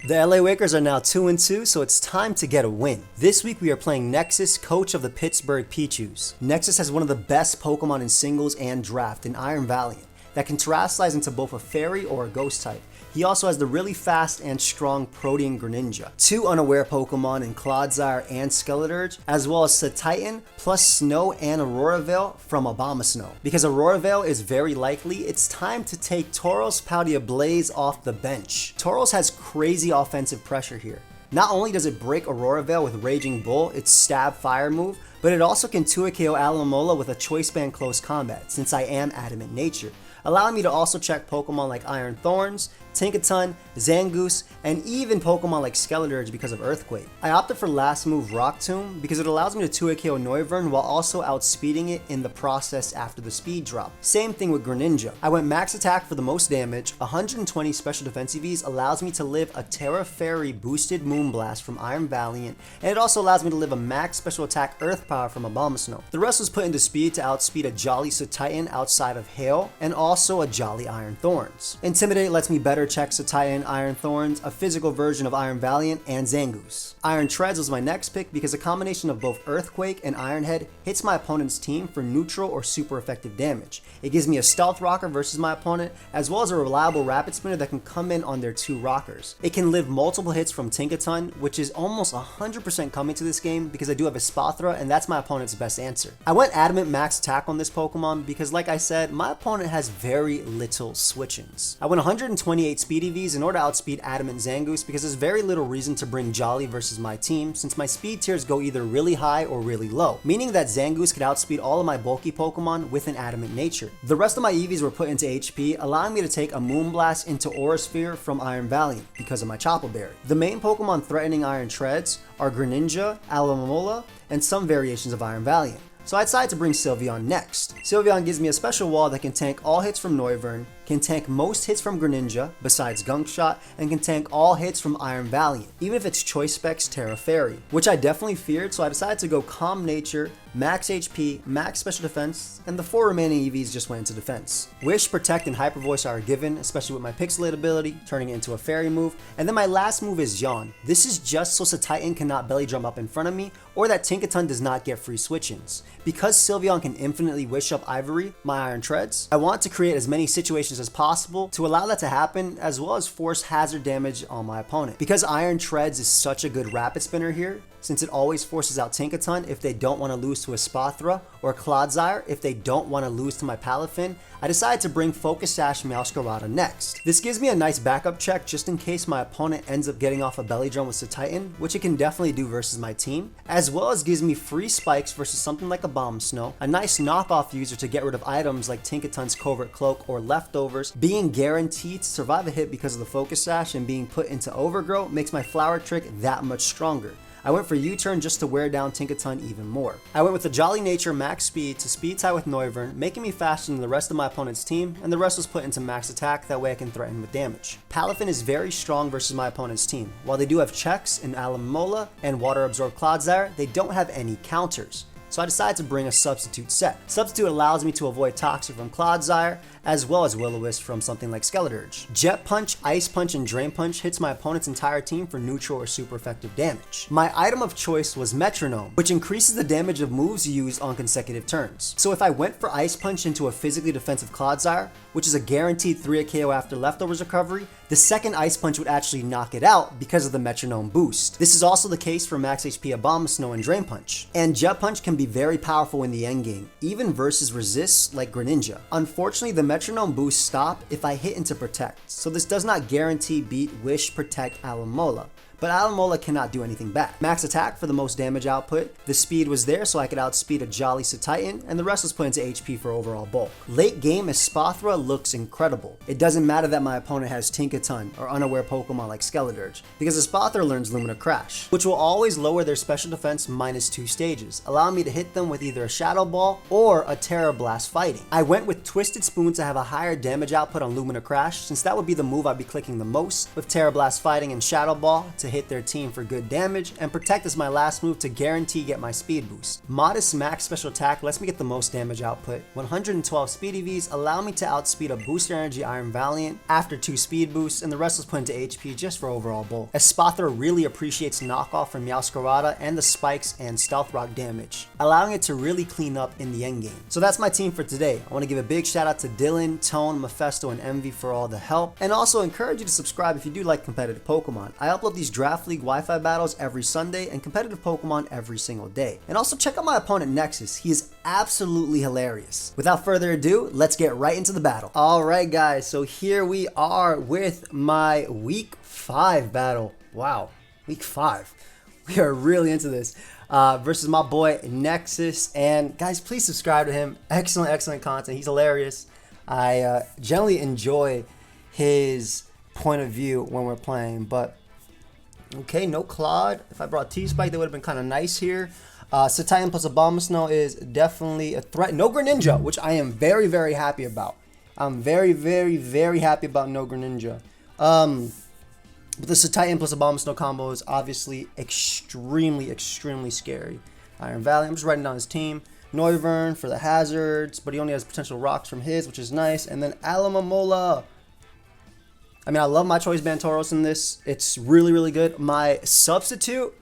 The LA Wakers are now 2-2, so it's time to get a win. This week we are playing Nexus, coach of the Pittsburgh Pichus. Nexus has one of the best Pokemon in singles and draft in Iron Valiant that can terrestrialize into both a fairy or a ghost type. He also has the really fast and strong Protean Greninja, 2 unaware Pokemon in Clodsire and Skeleturge, as well as Titan plus Snow and Aurora Veil from Abomasnow. Because Aurora Veil is very likely, it's time to take Tauros Paldea Blaze off the bench. Tauros has crazy offensive pressure here. Not only does it break Aurora Veil with Raging Bull, its stab fire move, but it also can 2-hit KO Alomola with a Choice Band close combat, since I am Adamant Nature, allowing me to also check Pokemon like Iron Thorns, Tinkaton, Zangoose, and even Pokemon like Skeleturge because of Earthquake. I opted for last move Rock Tomb because it allows me to 2-hit KO Noivern while also outspeeding it in the process after the speed drop. Same thing with Greninja. I went max attack for the most damage, 120 special defense EVs allows me to live a Terra Fairy boosted Moonblast from Iron Valiant, and it also allows me to live a max special attack Earth Power from Abomasnow. The rest was put into speed to outspeed a Jolly Titan outside of Hail, and also a Jolly Iron Thorns. Intimidate lets me better check Titan, Iron Thorns, a physical version of Iron Valiant, and Zangoose. Iron Treads was my next pick because a combination of both Earthquake and Iron Head hits my opponent's team for neutral or super effective damage. It gives me a Stealth Rocker versus my opponent, as well as a reliable Rapid Spinner that can come in on their 2 rockers. It can live multiple hits from Tinkaton, which is almost 100% coming to this game because I do have a Espathra, and that's my opponent's best answer. I went Adamant max attack on this Pokemon because, like I said, my opponent has very little switch-ins. I went 128 speed EVs in order to outspeed Adamant Zangoose because there's very little reason to bring Jolly versus my team since my speed tiers go either really high or really low, meaning that Zangoose could outspeed all of my bulky Pokemon with an Adamant Nature. The rest of my EVs were put into HP, allowing me to take a Moonblast into Aura Sphere from Iron Valiant because of my Chople Berry. The main Pokemon threatening Iron Treads are Greninja, Alomola, and some variations of Iron Valiant. So I decided to bring Sylveon next. Sylveon gives me a special wall that can tank all hits from Noivern, can tank most hits from Greninja, besides Gunk Shot, and can tank all hits from Iron Valiant, even if it's Choice Specs Terra Fairy, which I definitely feared, so I decided to go Calm Nature, max HP, max special defense, and the 4 remaining EVs just went into defense. Wish, Protect, and Hyper Voice are a given, especially with my Pixelate ability, turning it into a fairy move, and then my last move is Yawn. This is just so Titan cannot belly drum up in front of me, or that Tinkaton does not get free switch-ins. Because Sylveon can infinitely wish up Ivory, my Iron Treads, I want to create as many situations as possible to allow that to happen, as well as force hazard damage on my opponent. Because Iron Treads is such a good Rapid Spinner here, since it always forces out Tinkaton if they don't want to lose to a Espathra, or Clodsire if they don't want to lose to my Palafin, I decided to bring Focus Sash Meowscarada next. This gives me a nice backup check just in case my opponent ends up getting off a belly drum with Titan, which it can definitely do versus my team, as well as gives me free spikes versus something like a Abomasnow, a nice knockoff user to get rid of items like Tinkaton's Covert Cloak or Leftovers. Being guaranteed to survive a hit because of the Focus Sash and being put into Overgrow makes my Flower Trick that much stronger. I went for U-turn just to wear down Tinkaton even more. I went with the Jolly Nature max speed to speed tie with Noivern, making me faster than the rest of my opponent's team, and the rest was put into max attack, that way I can threaten with damage. Palafin is very strong versus my opponent's team. While they do have checks in Alomola and Water Absorb Clodsire, they don't have any counters. So I decided to bring a Substitute set. Substitute allows me to avoid Toxic from Clodsire, as well as Will-O-Wisp from something like Skeleturge. Jet Punch, Ice Punch, and Drain Punch hits my opponent's entire team for neutral or super effective damage. My item of choice was Metronome, which increases the damage of moves used on consecutive turns. So if I went for Ice Punch into a physically defensive Clodsire, which is a guaranteed 3-hit KO after Leftovers recovery, the second Ice Punch would actually knock it out because of the Metronome boost. This is also the case for Max HP Abomasnow and Drain Punch. And Jet Punch can be very powerful in the endgame, even versus resists like Greninja. Unfortunately, the Metronome boosts stop if I hit into Protect, so this does not guarantee beat Wish, Protect, Alomola. But Alomola cannot do anything back. Max attack for the most damage output, the speed was there so I could outspeed a Jolly Titan, and the rest was put into HP for overall bulk. Late game, Espathra looks incredible. It doesn't matter that my opponent has Tinkaton or unaware Pokemon like Skeleturge, because Espathra learns Lumina Crash, which will always lower their special defense -2 stages, allowing me to hit them with either a Shadow Ball or a Terra Blast fighting. I went with Twisted Spoon to have a higher damage output on Lumina Crash, since that would be the move I'd be clicking the most, with Terra Blast fighting and Shadow Ball to to hit their team for good damage, and Protect is my last move to guarantee get my speed boost. Modest max special attack lets me get the most damage output. 112 speed EVs allow me to outspeed a booster energy Iron Valiant after 2 speed boosts, and the rest was put into HP just for overall bulk. Espather really appreciates knockoff from Meowscarada and the spikes and stealth rock damage, allowing it to really clean up in the endgame. So that's my team for today. I want to give a big shout out to Dylan, Tone, Mephisto, and Envy for all the help, and also encourage you to subscribe if you do like competitive Pokemon. I upload these Draft League Wi-Fi battles every Sunday and competitive Pokemon every single day. And also check out my opponent Nexus. He is absolutely hilarious. Without further ado, let's get right into the battle. Alright guys, so here we are with my Week 5 battle. Wow, Week 5. We are really into this. Versus my boy Nexus. And guys, please subscribe to him. Excellent content. He's hilarious. I generally enjoy his point of view when we're playing. But okay, no Claude. If I brought T-Spike, that would have been kind of nice here. Satian plus Abomasnow is definitely a threat. No Greninja, which I am very happy about. I'm very happy about no Greninja. But the Satian plus Abomasnow combo is obviously extremely scary. Iron Valley, I'm just writing down his team. Noivern for the hazards, but he only has potential rocks from his, which is nice. And then Alamamola. I mean, I love my Choice Band Tauros in this. It's really good. My substitute,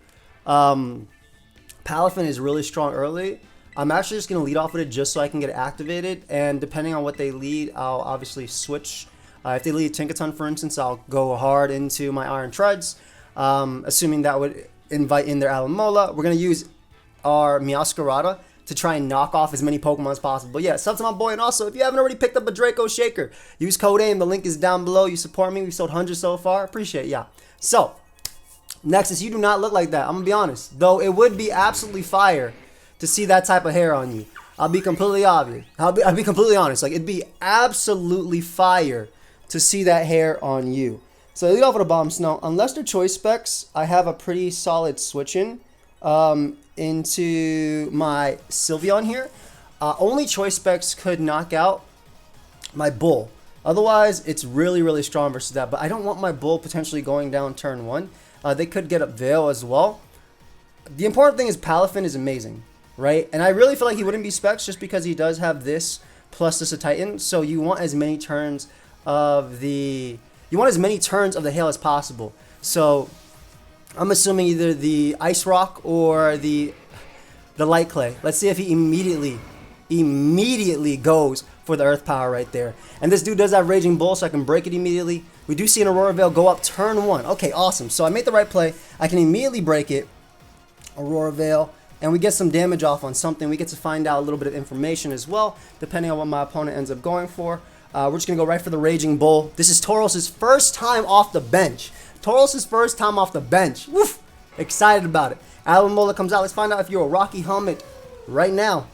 Palafin, is really strong early. I'm actually just going to lead off with it just so I can get it activated. And depending on what they lead, I'll obviously switch. If they lead Tinkaton, for instance, I'll go hard into my Iron Treads, assuming that would invite in their Alamola. We're going to use our Meowscarada to try and knock off as many Pokemon as possible. But yeah, sub to my boy. And also, if you haven't already picked up a Draco Shaker, use code AIM. The link is down below. You support me. We've sold hundreds so far. Appreciate it. Yeah. So, Nexus, you do not look like that. I'm going to be honest. Though it would be absolutely fire to see that type of hair on you. I'll be completely obvious. I'll be completely honest. Like, it'd be absolutely fire to see that hair on you. So I lead off with a Abomasnow. Unless they're choice specs, I have a pretty solid switch in into my Sylveon here. Only choice specs could knock out my Bull. Otherwise, it's really strong versus that. But I don't want my Bull potentially going down turn 1. They could get up Veil as well. The important thing is Palafin is amazing, right? And I really feel like he wouldn't be specs just because he does have this plus this a Titan. So you want as many turns of the hail as possible. So I'm assuming either the Ice Rock or the Light Clay. Let's see if he immediately goes for the Earth Power right there. And this dude does have Raging Bull, so I can break it immediately. We do see an Aurora Veil go up turn 1. Okay, awesome. So I made the right play. I can immediately break it. Aurora Veil. And we get some damage off on something. We get to find out a little bit of information as well, depending on what my opponent ends up going for. We're just going to go right for the Raging Bull. This is Tauros' first time off the bench. Woof! Excited about it. Alamola comes out. Let's find out if you're a Rocky Helmet right now.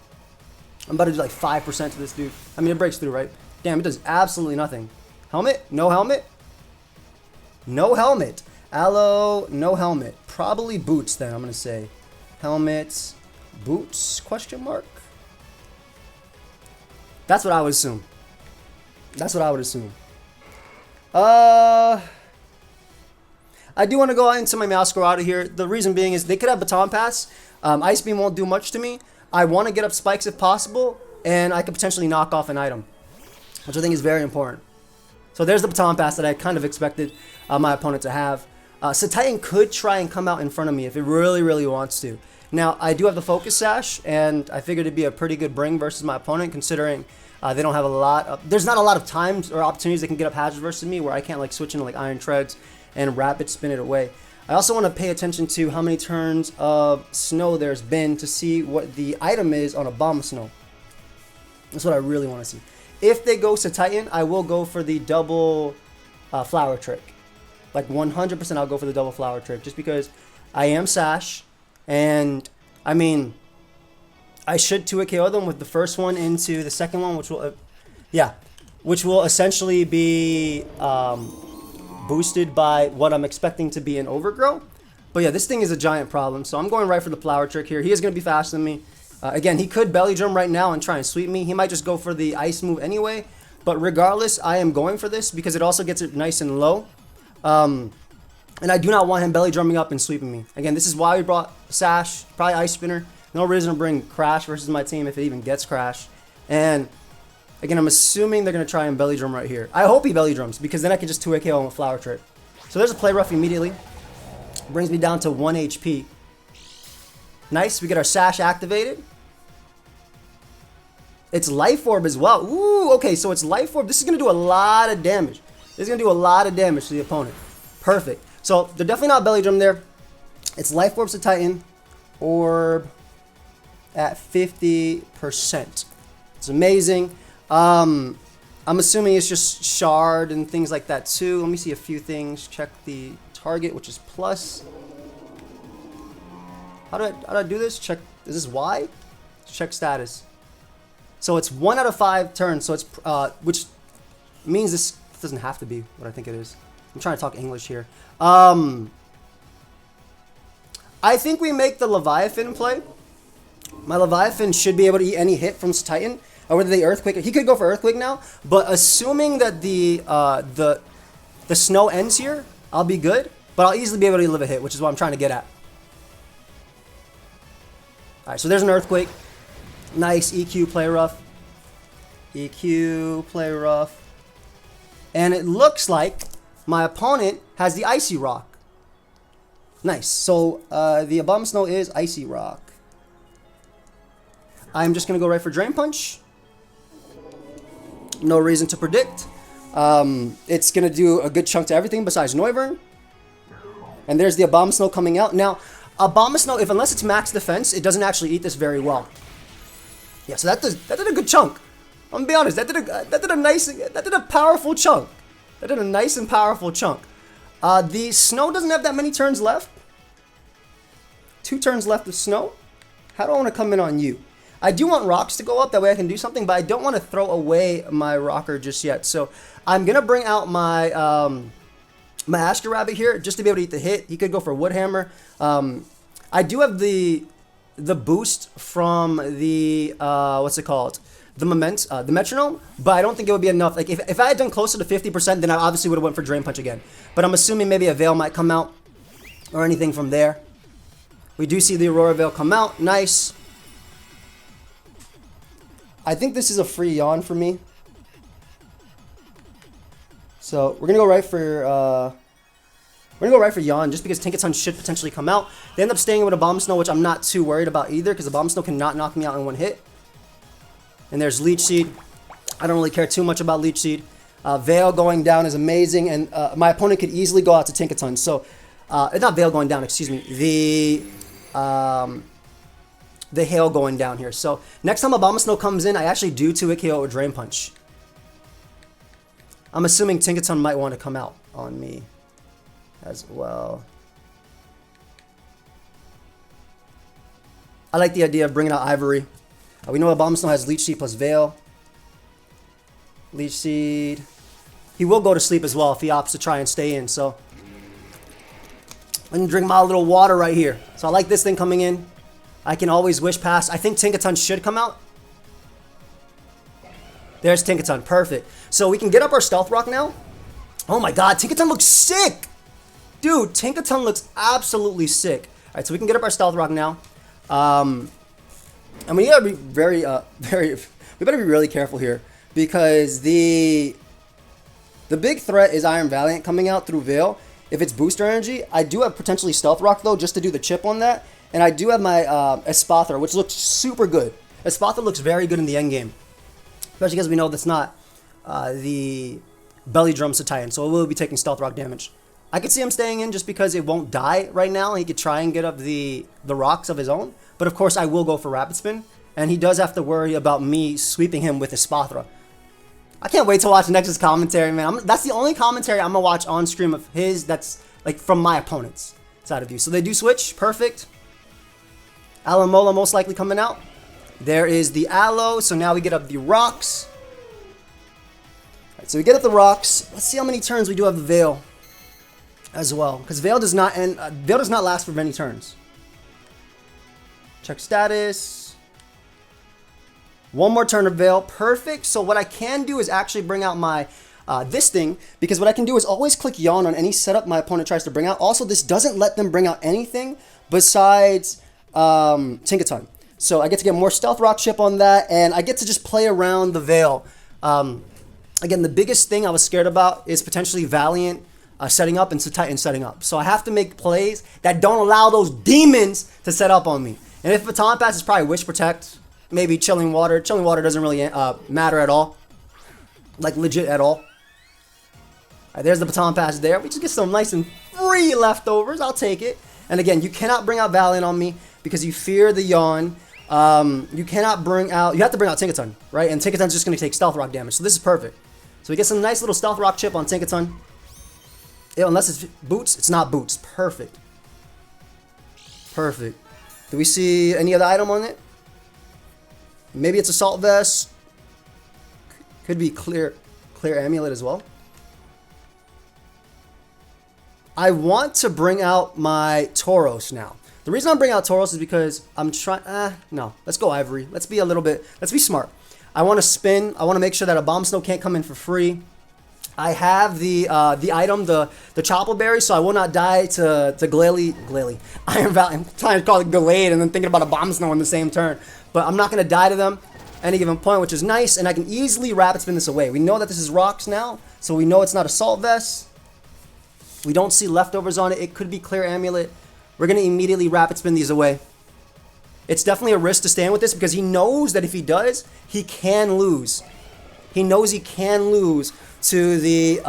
I'm about to do like 5% to this dude. I mean, it breaks through, right? Damn, it does absolutely nothing. Helmet? No helmet? No helmet. Aloe, no helmet. Probably boots then, I'm going to say. Helmets, boots, question mark? That's what I would assume. I do want to go into my Meowscarada here. The reason being is they could have Baton Pass. Ice Beam won't do much to me. I want to get up spikes if possible, and I could potentially knock off an item, which I think is very important. So there's the Baton Pass that I kind of expected my opponent to have. Satian could try and come out in front of me if it really wants to. Now, I do have the Focus Sash, and I figured it'd be a pretty good bring versus my opponent, considering they don't have a lot of, there's not a lot of times or opportunities they can get up hazards versus me where I can't like switch into like Iron Treads and rapid spin it away. I also want to pay attention to how many turns of snow there's been to see what the item is on a Abomasnow. That's what I really want to see. If they go to Titan, I will go for the double flower trick. Like 100% I'll go for the double flower trick just because I am Sash, and I mean, I should 2-hit KO them with the first one into the second one, which will essentially be boosted by what I'm expecting to be an Overgrow. But yeah, this thing is a giant problem, so I'm going right for the flower trick here. He is going to be faster than me. Again, he could belly drum right now and try and sweep me. He might just go for the ice move anyway. But regardless, I am going for this because it also gets it nice and low. And I do not want him belly drumming up and sweeping me. Again, this is why we brought Sash, probably Ice Spinner. No reason to bring Crash versus my team if it even gets Crash. And again, I'm assuming they're going to try and belly drum right here. I hope he belly drums because then I can just 2-hit KO him with Flower Trick. So there's a play rough immediately. Brings me down to 1 HP. Nice, we get our Sash activated. It's Life Orb as well. Ooh, okay, so it's Life Orb. This is going to do a lot of damage. This is going to do a lot of damage to the opponent. Perfect. So they're definitely not belly drum there. It's Life Orbs to Titan. Orb at 50%. It's amazing. I'm assuming it's just shard and things like that too. Let me see a few things. Check the target, which is plus. How do I do this? Check. Is this Y? Check status. So it's 1 out of 5 turns. So it's which means this doesn't have to be what I think it is. I'm trying to talk English here. I think we make the Leviathan play. My Leviathan should be able to eat any hit from Titan. Or whether they Earthquake. He could go for Earthquake now. But assuming that the snow ends here, I'll be good. But I'll easily be able to live a hit, which is what I'm trying to get at. Alright, so there's an Earthquake. Nice. EQ, play rough. EQ, play rough. And it looks like my opponent has the Icy Rock. Nice. So the Abomasnow is Icy Rock. I'm just going to go right for Drain Punch. No reason to predict. It's going to do a good chunk to everything besides Noivern. And there's the Abomasnow coming out. Now, Abomasnow, unless it's max defense, it doesn't actually eat this very well. Yeah, so that did a good chunk. I'm gonna be honest, that did a powerful chunk. That did a nice and powerful chunk. The Snow doesn't have that many turns left. 2 turns left of Snow. How do I want to come in on you? I do want rocks to go up, that way I can do something, but I don't want to throw away my rocker just yet. So I'm gonna bring out my my Ashka Rabbit here just to be able to eat the hit. He could go for Wood Hammer. I do have the boost from the what's it called? The Metronome, but I don't think it would be enough. Like if I had done closer to 50%, then I obviously would have went for Drain Punch again. But I'm assuming maybe a Veil might come out or anything from there. We do see the Aurora Veil come out. Nice. I think this is a free yawn for me. So we're gonna go right for Yawn just because Tinkaton should potentially come out. They end up staying with a Abomasnow, which I'm not too worried about either because the Abomasnow cannot knock me out in 1 hit. And there's Leech Seed. I don't really care too much about Leech Seed. Veil going down is amazing, and my opponent could easily go out to Tinkaton. So, not Veil going down, excuse me. The Hail going down here. So next time Abomasnow comes in, I actually do 2-hit KO with Drain Punch. I'm assuming Tinkaton might want to come out on me as well. I like the idea of bringing out Ivory. We know Abomasnow has Leech Seed plus Veil. Leech Seed. He will go to sleep as well if he opts to try and stay in. So I'm going to drink my little water right here. So I like this thing coming in. I can always wish past. I think Tinkaton should come out. There's Tinkaton. Perfect. So we can get up our Stealth Rock now. Oh my god, Tinkaton looks sick! Dude, Tinkaton looks absolutely sick. Alright, so we can get up our Stealth Rock now. And we gotta be we better be really careful here. Because the big threat is Iron Valiant coming out through Veil. If it's booster energy, I do have potentially Stealth Rock though, just to do the chip on that. And I do have my Espathra, which looks super good. Espathra looks very good in the end game. Especially because we know that's not the Belly Drums to Titan, so it will be taking Stealth Rock damage. I could see him staying in just because it won't die right now. He could try and get up the rocks of his own. But of course, I will go for Rapid Spin. And he does have to worry about me sweeping him with Espathra. I can't wait to watch Nexus commentary, man. That's the only commentary I'm going to watch on stream of his that's like from my opponent's side of view. So they do switch. Perfect. Alamola most likely coming out. There is the Aloe. So now we get up the rocks. All right, so we get up the rocks. Let's see how many turns we do have the Veil as well. Because Veil does not end. Veil does not last for many turns. Check status. One more turn of Veil. Perfect. So what I can do is actually bring out my this thing, because what I can do is always click yawn on any setup my opponent tries to bring out. Also, this doesn't let them bring out anything besides Tinkaton. So I get to get more Stealth Rock chip on that, and I get to just play around the Veil. Again, the biggest thing I was scared about is potentially Valiant setting up and Titan setting up. So I have to make plays that don't allow those demons to set up on me. And if Baton Pass is probably Wish Protect, maybe Chilling Water. Chilling Water doesn't really matter at all. Like, legit at all. All right, there's the Baton Pass there. We just get some nice and free leftovers. I'll take it. And again, you cannot bring out Valiant on me because you fear the yawn. You cannot bring out... You have to bring out Tinkaton, right? And Tinkaton's just going to take Stealth Rock damage. So this is perfect. So we get some nice little Stealth Rock chip on Tinkaton. Unless it's Boots. It's not Boots. Perfect. Perfect. Do we see any other item on it? Maybe it's Assault Vest. Could be Clear Amulet as well. I want to bring out my Tauros now. The reason I'm bringing out Tauros is because I'm trying... no. Let's go Ivory. Let's be a little bit... Let's be smart. I want to spin. I want to make sure that a Bomb Snow can't come in for free. I have the item, the Chopple Berry, so I will not die to Glalie. Iron Valley. I'm trying to call it Gallade and then thinking about a Bomb Snow in the same turn. But I'm not going to die to them at any given point, which is nice, and I can easily Rapid Spin this away. We know that this is Rocks now, so we know it's not Assault Vest. We don't see leftovers on it. It could be Clear Amulet. We're going to immediately Rapid Spin these away. It's definitely a risk to stand with this because he knows that if he does, he can lose. He knows he can lose to the...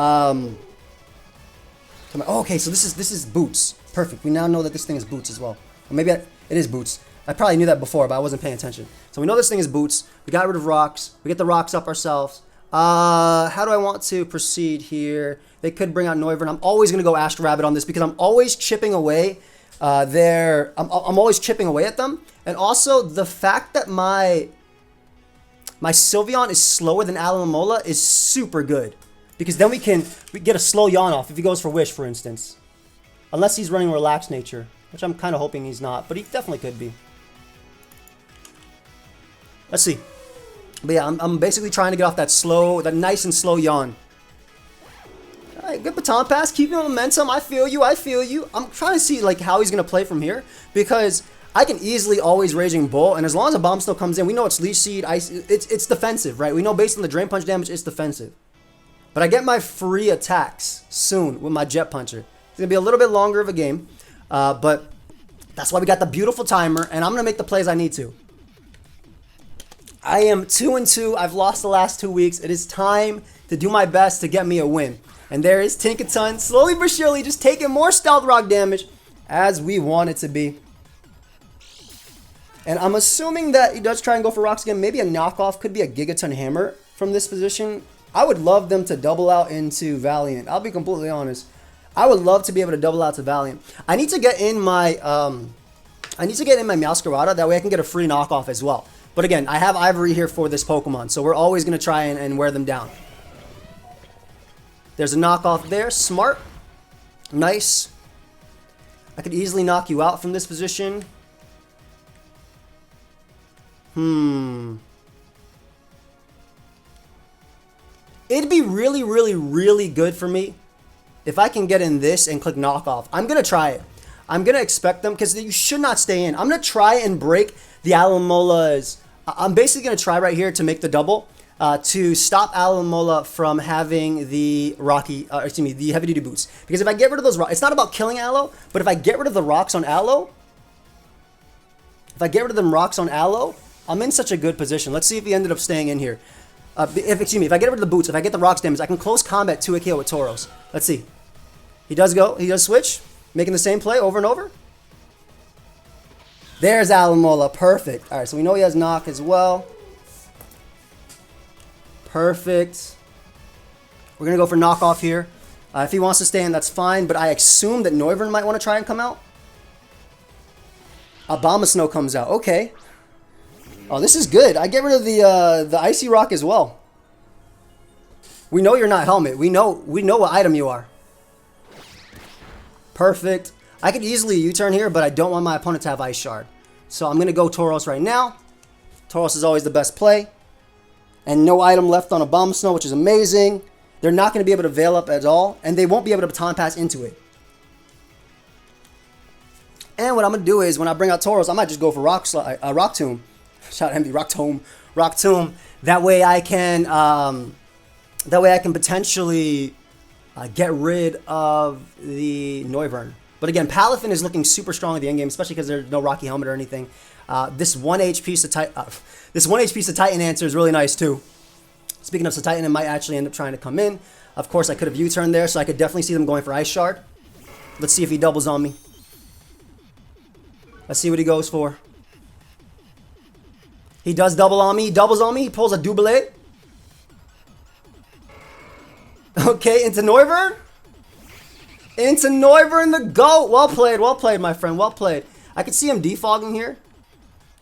okay, so this is Boots. Perfect. We now know that this thing is Boots as well. Or maybe it is Boots. I probably knew that before, but I wasn't paying attention. So we know this thing is Boots. We got rid of Rocks. We get the Rocks up ourselves. How do I want to proceed here? They could bring out Noivern. I'm always going to go Astro Rabbit on this because I'm always chipping away I'm always chipping away at them. And also, the fact that my Sylveon is slower than Alomomola is super good. Because then we get a slow yawn off if he goes for Wish, for instance. Unless he's running Relaxed Nature, which I'm kind of hoping he's not, but he definitely could be. Let's see. But yeah, I'm basically trying to get off that nice and slow yawn. Alright, good Baton Pass, keeping momentum. I feel you. I'm trying to see like how he's gonna play from here because I can easily always Raging Bull, and as long as a Bomb Snow comes in, we know it's Leech Seed, Ice, it's defensive, right? We know based on the Drain Punch damage, it's defensive. But I get my free attacks soon with my Jet Puncher. It's gonna be a little bit longer of a game, but that's why we got the beautiful timer, and I'm gonna make the plays I need to. I am 2-2. I've lost the last 2 weeks. It is time to do my best to get me a win. And there is Tinkaton, slowly but surely, just taking more Stealth Rock damage as we want it to be. And I'm assuming that he does try and go for Rocks again. Maybe a knockoff could be a Gigaton Hammer from this position. I would love them to double out into Valiant. I'll be completely honest. I would love to be able to double out to Valiant. I need to get in my Meowscarada. That way I can get a free knockoff as well. But again, I have Ivory here for this Pokemon, so we're always going to try and wear them down. There's a knockoff there. Smart. Nice. I could easily knock you out from this position. It'd be really, really, really good for me if I can get in this and click knockoff. I'm going to try it. I'm going to expect them because you should not stay in. I'm going to try and break the Alomola's. I'm basically going to try right here to make the double to stop Alomola from having the the heavy duty boots. Because if I get rid of those rocks, it's not about killing Aloe, but if I get rid of the rocks on Aloe, I'm in such a good position. Let's see if he ended up staying in here. If I get rid of the boots, if I get the rocks damage, I can close combat 2 KO with Tauros. Let's see. He does switch, making the same play over and over. There's Alomola. Perfect. All right, so we know he has knock as well. Perfect. We're going to go for knockoff here. If he wants to stay in, that's fine, but I assume that Noivern might want to try and come out. Abomasnow comes out. Okay. Oh, this is good. I get rid of the Icy Rock as well. We know you're not Helmet. We know what item you are. Perfect. I could easily U-turn here, but I don't want my opponent to have Ice Shard. So I'm going to go Tauros right now. Tauros is always the best play. And no item left on Abomasnow, which is amazing. They're not going to be able to veil up at all, and they won't be able to baton pass into it. And what I'm going to do is, when I bring out Tauros, I might just go for Rock Tomb. Shout out MD, Rock Tomb. That way I can potentially get rid of the Noivern. But again, Palafin is looking super strong in the end game, especially because there's no Rocky Helmet or anything. This 1 HP Titan answer is really nice too. Speaking of Titan, it might actually end up trying to come in. Of course, I could have U-turned there, so I could definitely see them going for Ice Shard. Let's see if he doubles on me. Let's see what he goes for. He does double on me. He doubles on me. He pulls a double. Okay, into Noivern. Into Noivern, the GOAT. Well played, my friend. Well played. I could see him defogging here.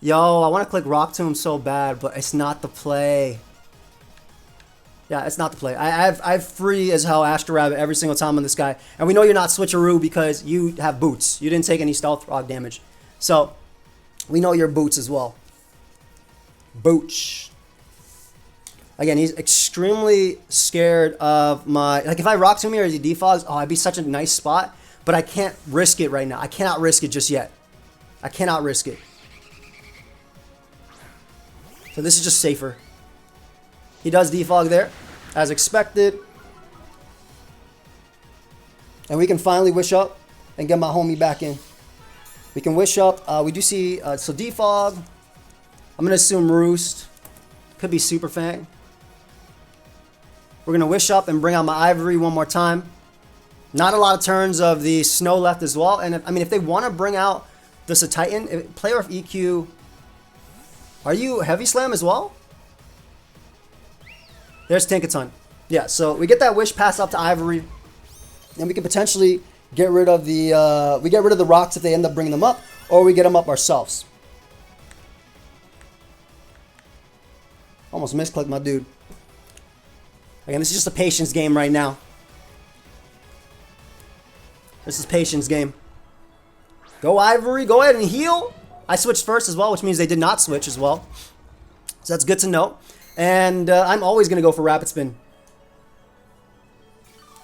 Yo, I want to click Rock Tomb so bad, but it's not the play. Yeah, it's not the play. I have free as hell Astro Rabbit every single time on this guy. And we know you're not switcheroo because you have boots. You didn't take any stealth frog damage. So, we know you're boots as well. Booch. Again, he's extremely scared of my... Like, if I Rock Tomb here as he defogs, oh, I'd be such a nice spot. But I can't risk it right now. I cannot risk it just yet. I cannot risk it. So this is just safer. He does defog there, as expected. And we can finally wish up and get my homie back in. We can wish up. We do see, so defog. I'm going to assume Roost. Could be Super Fang. We're going to wish up and bring out my Ivory one more time. Not a lot of turns of the Snow left as well. And if they want to bring out the Titan, player of EQ. Are you Heavy Slam as well? There's Tinkaton. Yeah, so we get that wish pass up to Ivory. And we can potentially get rid of the we get rid of the rocks if they end up bringing them up, or we get them up ourselves. Almost misclicked my dude. Again, this is just a patience game right now. This is patience game. Go Ivory, go ahead and heal. I switched first as well, which means they did not switch as well. So that's good to know. And I'm always going to go for Rapid Spin.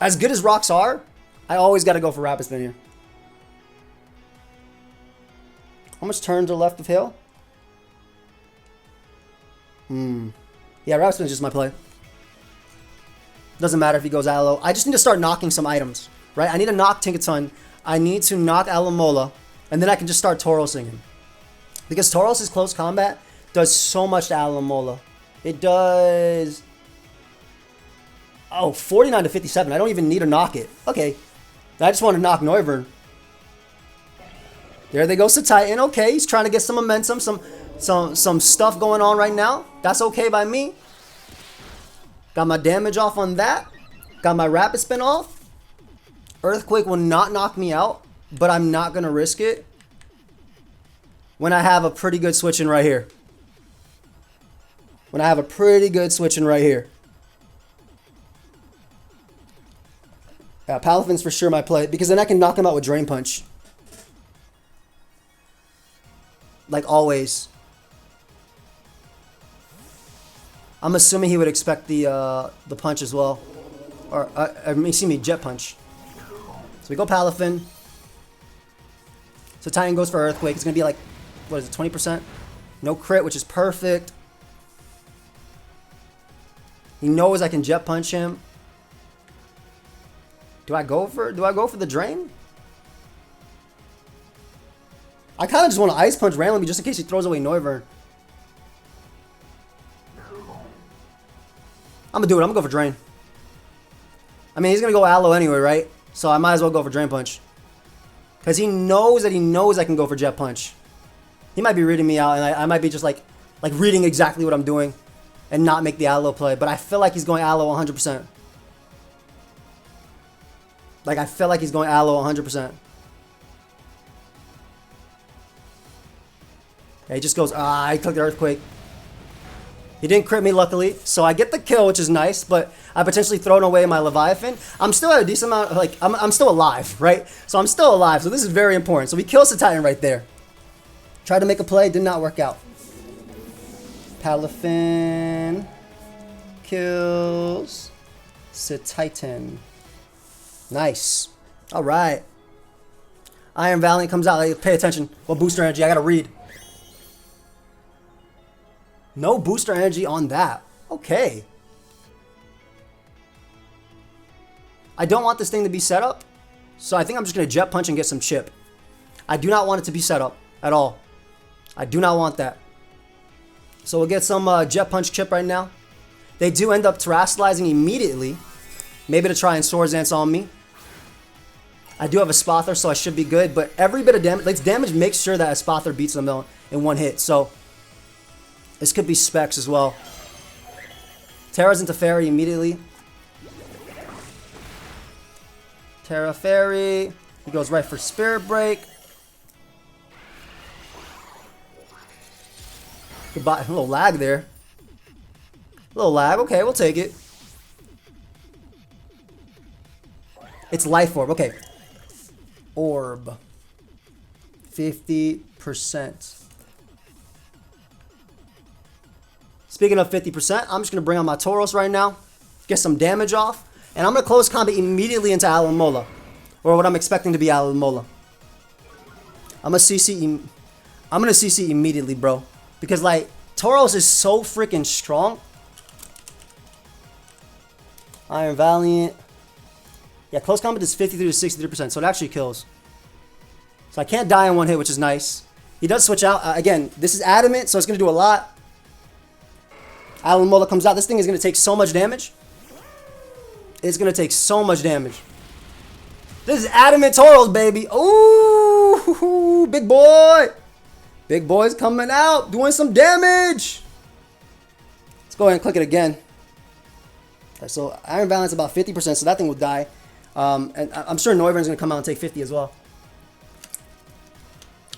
As good as rocks are, I always got to go for Rapid Spin here. How much turns are left of Hail? Yeah, Rapid Spin is just my play. Doesn't matter if he goes Aloe. I just need to start knocking some items, right? I need to knock Tinkaton. I need to knock Alamola. And then I can just start Tauros singing. Because Tauros' close combat does so much to Alamola. It does... Oh, 49 to 57. I don't even need to knock it. Okay. I just want to knock Noivern. There they go to Titan. Okay, he's trying to get some momentum, some stuff going on right now. That's okay by me. Got my damage off on that. Got my Rapid Spin off. Earthquake will not knock me out, but I'm not going to risk it when I have a pretty good switch-in right here. When I have a pretty good switch-in right here. Yeah, Palafin's for sure my play, because then I can knock him out with Drain Punch. Like always. I'm assuming he would expect the punch as well. Or, excuse me, Jet Punch. So we go Palafin. So Titan goes for Earthquake. It's going to be like, what is it, 20%? No crit, which is perfect. He knows I can Jet Punch him. Do I go for the Drain? I kind of just want to Ice Punch randomly just in case he throws away Noivern. I'm going to do it. I'm going to go for Drain. I mean, he's going to go Aloe anyway, right? So I might as well go for Drain Punch. Because he knows I can go for Jet Punch. He might be reading me out, and I might be just like reading exactly what I'm doing and not make the Aloe play. But I feel like he's going Aloe 100%. Like, I feel like he's going Aloe 100%. Yeah, he just goes, I clicked the Earthquake. He didn't crit me, luckily. So I get the kill, which is nice, but I potentially thrown away my Leviathan. I'm still at a decent amount, like, I'm still alive, right? So I'm still alive, so this is very important. So we kill the Titan right there. Tried to make a play, did not work out. Palafin kills Titan. Nice. All right. Iron Valiant comes out. Like, pay attention. What booster energy? I gotta read. No booster energy on that. Okay. I don't want this thing to be set up, so I think I'm just gonna Jet Punch and get some chip. I do not want it to be set up at all. I do not want that. So we'll get some Jet Punch chip right now. They do end up terastallizing immediately. Maybe to try and Swords Dance on me. I do have a Spother, so I should be good. But every bit of damage, like damage makes sure that a Spother beats them in one hit. So this could be Specs as well. Terra's into Fairy immediately. Terra Fairy. He goes right for Spirit Break. Goodbye. A little lag there. A little lag. Okay, we'll take it. It's Life Orb. Okay. Orb. 50%. Speaking of 50%, I'm just going to bring on my Tauros right now. Get some damage off. And I'm going to close combat immediately into Alamola. Or what I'm expecting to be Alamola. I'm going to CC immediately, bro. Because, like, Tauros is so freaking strong. Iron Valiant. Yeah, close combat is 53 to 63%, so it actually kills. So I can't die in one hit, which is nice. He does switch out. Again, this is Adamant, so it's going to do a lot. Alamola comes out. This thing is going to take so much damage. It's going to take so much damage. This is Adamant Tauros, baby. Ooh, big boy. Big boy's coming out, doing some damage. Let's go ahead and click it again. Okay, so Iron Valiant's about 50%, so that thing will die. And I'm sure Noivern's going to come out and take 50 as well.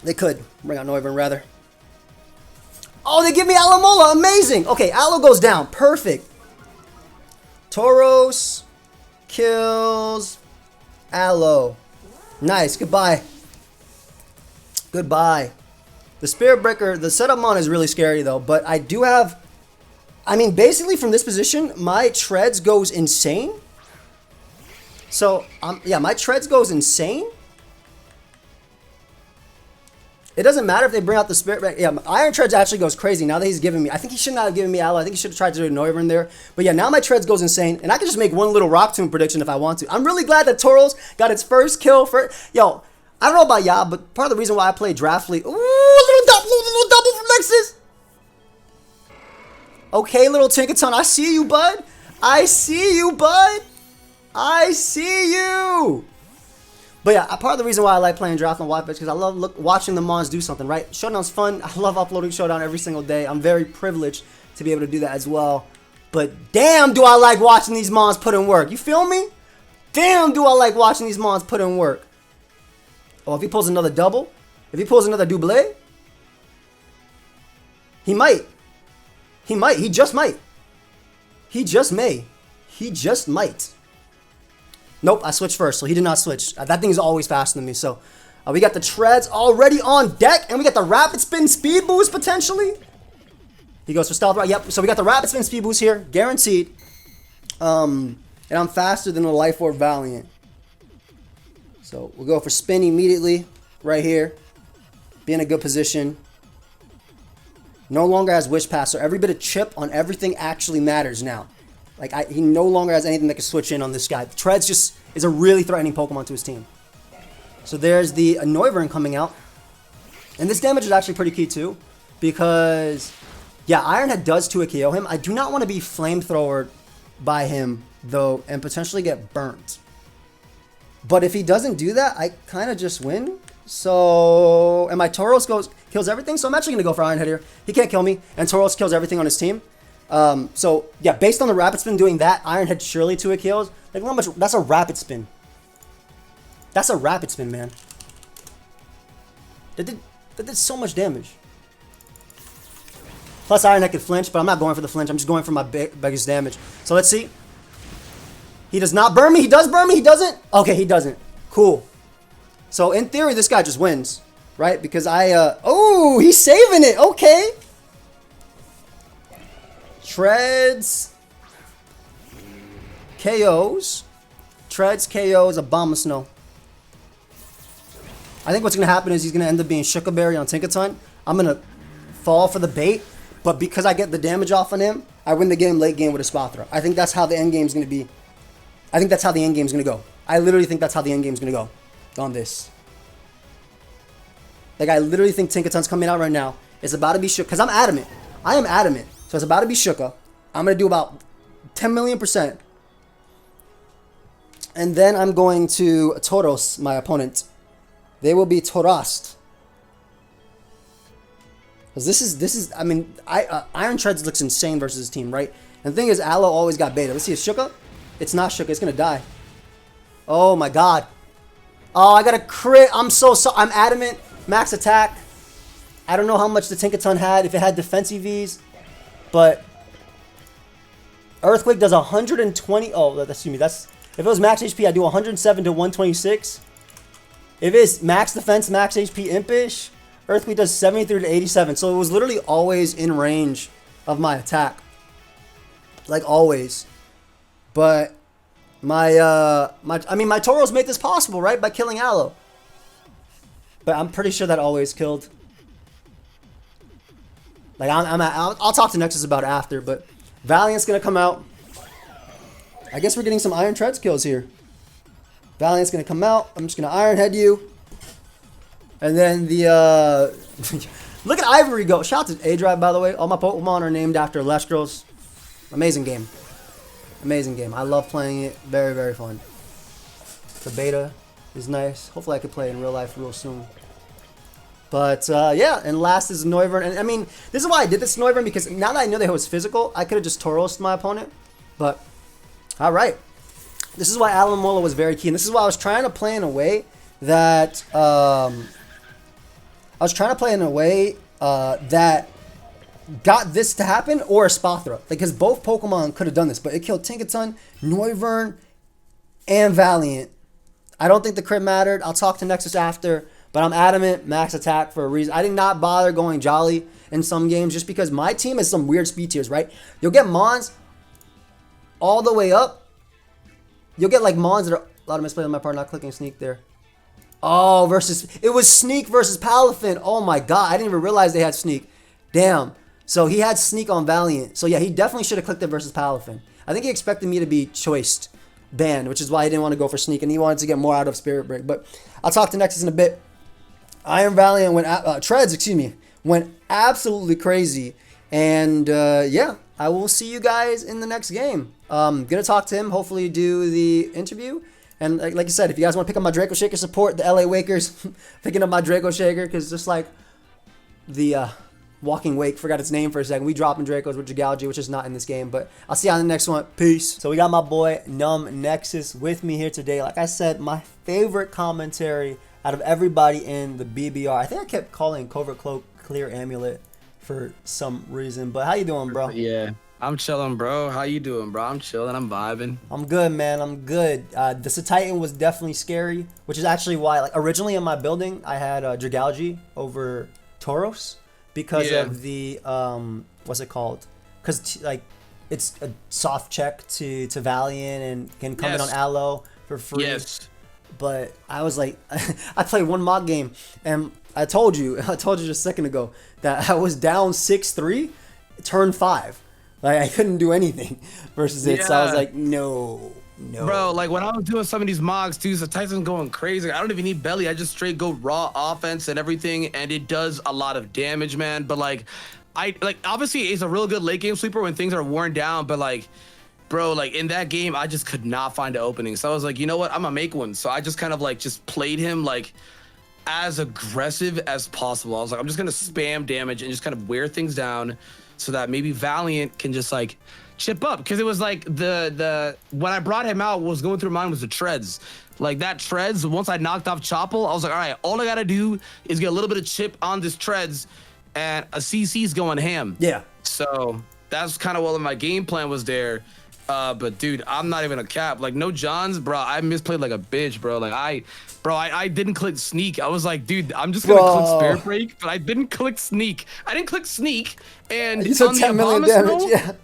They could bring out Noivern, rather. Oh, they give me Alamola. Amazing. Okay, Aloe goes down. Perfect. Tauros kills Aloe. Nice. Goodbye. Goodbye. The Spirit Breaker, the setup mon is really scary, though. But I do have... I mean, basically from this position, my Treads goes insane. So, yeah, my Treads goes insane. It doesn't matter if they bring out the Spirit. Yeah, Iron Treads actually goes crazy now that he's giving me. I think he should not have given me Aloe. I think he should have tried to do Noivern there. But yeah, now my Treads goes insane. And I can just make one little Rock Tomb prediction if I want to. I'm really glad that Tauros got its first kill. Yo, I don't know about y'all, but part of the reason why I play Draft League. Ooh, little double from Nexus. Okay, little Tinkaton, I see you, bud. I see you, bud. I see you. But yeah, part of the reason why I like playing Draft on Wi-Fi is because I love watching the Mons do something, right? Showdown's fun. I love uploading Showdown every single day. I'm very privileged to be able to do that as well. But damn, do I like watching these Mons put in work. You feel me? Damn, do I like watching these Mons put in work. Oh, if he pulls another double, if he pulls another double, he might. He might. He just might. He just may. He just might. Nope, I switched first, so he did not switch. That thing is always faster than me. So we got the Treads already on deck, and we got the Rapid Spin Speed Boost potentially. He goes for Stealth Rock. Yep, so we got the Rapid Spin Speed Boost here, guaranteed. And I'm faster than the Life Orb Valiant. So we'll go for Spin immediately, right here. Be in a good position. No longer has Wish Pass, so every bit of chip on everything actually matters now. Like, he no longer has anything that can switch in on this guy. Treads just is a really threatening Pokemon to his team. So there's the Noivern coming out. And this damage is actually pretty key too. Because, yeah, Ironhead does 2-hit KO him. I do not want to be flamethrowered by him, though, and potentially get burnt. But if he doesn't do that, I kind of just win. So, and my Tauros kills everything. So I'm actually going to go for Ironhead here. He can't kill me. And Tauros kills everything on his team. So yeah, based on the Rapid Spin doing that, Ironhead surely 2-hit kills. Like how much? That's a Rapid Spin. That's a Rapid Spin, man. That did so much damage. Plus Ironhead could flinch, but I'm not going for the flinch. I'm just going for my biggest damage. So let's see. He does not burn me. He does burn me. He doesn't. Okay, he doesn't. Cool. So in theory, this guy just wins, right? Because oh, he's saving it. Okay. Treads. KOs. Treads, KOs, Abomasnow. I think what's going to happen is he's going to end up being Shuckaberry on Tinkaton. I'm going to fall for the bait, but because I get the damage off on him, I win the game late game with a Spathra. I think that's how the end game's going to be. I think that's how the end game's going to go. I literally think that's how the end game's going to go on this. Like, I literally think Tinkaton's coming out right now. It's about to be Shuka, because I'm adamant. I am adamant. So it's about to be Shuka. I'm going to do about 10 million %. And then I'm going to Tauros, my opponent. They will be Taurost. Because this is, I mean, Iron Treads looks insane versus his team, right? And the thing is, Aloe always got beta. Let's see, it's Shuka? It's not Shuka. It's going to die. Oh, my God. Oh, I got a crit. I'm adamant. Max attack. I don't know how much the Tinkaton had, if it had defense EVs. But Earthquake does 120. Oh, excuse me. If it was max HP, I'd do 107 to 126. If it's max defense, max HP Impish, Earthquake does 73 to 87. So it was literally always in range of my attack. Like always. But my Tauros made this possible, right? By killing Aloe. But I'm pretty sure that always killed. Like I'll talk to Nexus about it after, but Valiant's gonna come out. I guess we're getting some Iron Treads kills here. Valiant's gonna come out. I'm just gonna Iron Head you. And then the look at Ivory go. Shout out to A-Drive, by the way. All my Pokemon are named after Leshgros. Amazing game. Amazing game. I love playing it. Very, very fun. The beta is nice. Hopefully I could play it in real life real soon. But yeah, and last is Noivern. And I mean, this is why I did this Noivern, because now that I knew that it was physical, I could have just Taurosed my opponent. But all right. This is why Alamola was very key. And this is why I was trying to play in a way that that got this to happen, or a Spathra. Because both Pokemon could have done this, but it killed Tinkaton, Noivern, and Valiant. I don't think the crit mattered. I'll talk to Nexus after, but I'm adamant max attack for a reason. I did not bother going Jolly in some games just because my team has some weird speed tiers, right? You'll get Mons all the way up. You'll get like Mons that are a lot of misplay on my part, not clicking Sneak there. Oh, it was Sneak versus Palafin. Oh my God, I didn't even realize they had Sneak. Damn. So he had Sneak on Valiant. So yeah, he definitely should have clicked it versus Palafin. I think he expected me to be choiced, banned, which is why he didn't want to go for Sneak, and he wanted to get more out of Spirit Break. But I'll talk to Nexus in a bit. Iron Valiant went absolutely crazy. And yeah, I will see you guys in the next game. Gonna talk to him, hopefully do the interview. And like I said, if you guys want to pick up my Draco Shaker, support the LA Wakers picking up my Draco Shaker, because just like the Walking Wake, forgot its name for a second. We dropping Dracos with Gigalgy, which is not in this game, but I'll see you on the next one. Peace. So we got my boy NumbNexus with me here today. Like I said, my favorite commentary out of everybody in the BBR. I think I kept calling Covert Cloak Clear Amulet for some reason, but how you doing, bro? Yeah, I'm chilling, bro. How you doing, bro? I'm chilling. I'm vibing. I'm good, man. I'm good. The Titan was definitely scary, which is actually why, like, originally in my building, I had Gigalgy over Tauros. Because of the what's it called? Because like it's a soft check to Valiant and can come in on Aloe for free. Yes. But I was like, I played one mock game and I told you just a second ago that I was down 6-3, turn 5. Like I couldn't do anything versus it. So I was like, no. Bro, like when I was doing some of these mocks, dude, the Titan's going crazy. I don't even need belly. I just straight go raw offense and everything, and it does a lot of damage, man. But like, obviously it's a real good late game sweeper when things are worn down. But like, bro, like in that game, I just could not find an opening. So I was like, you know what? I'm gonna make one. So I just kind of like just played him like as aggressive as possible. I was like, I'm just gonna spam damage and just kind of wear things down so that maybe Valiant can just like chip up, because it was like the when I brought him out, what was going through mine was the treads. Like that treads, once I knocked off Choppel, I was like, all right, all I gotta do is get a little bit of chip on this treads and a CC's going ham. Yeah. So that's kind of what my game plan was there. But dude, I'm not even a cap. Like no Johns, bro. I misplayed like a bitch, bro. Like I didn't click Sneak. I was like, dude, I'm just gonna click Spirit Break, but I didn't click Sneak. I didn't click Sneak, and you took 10 million damage. Yeah.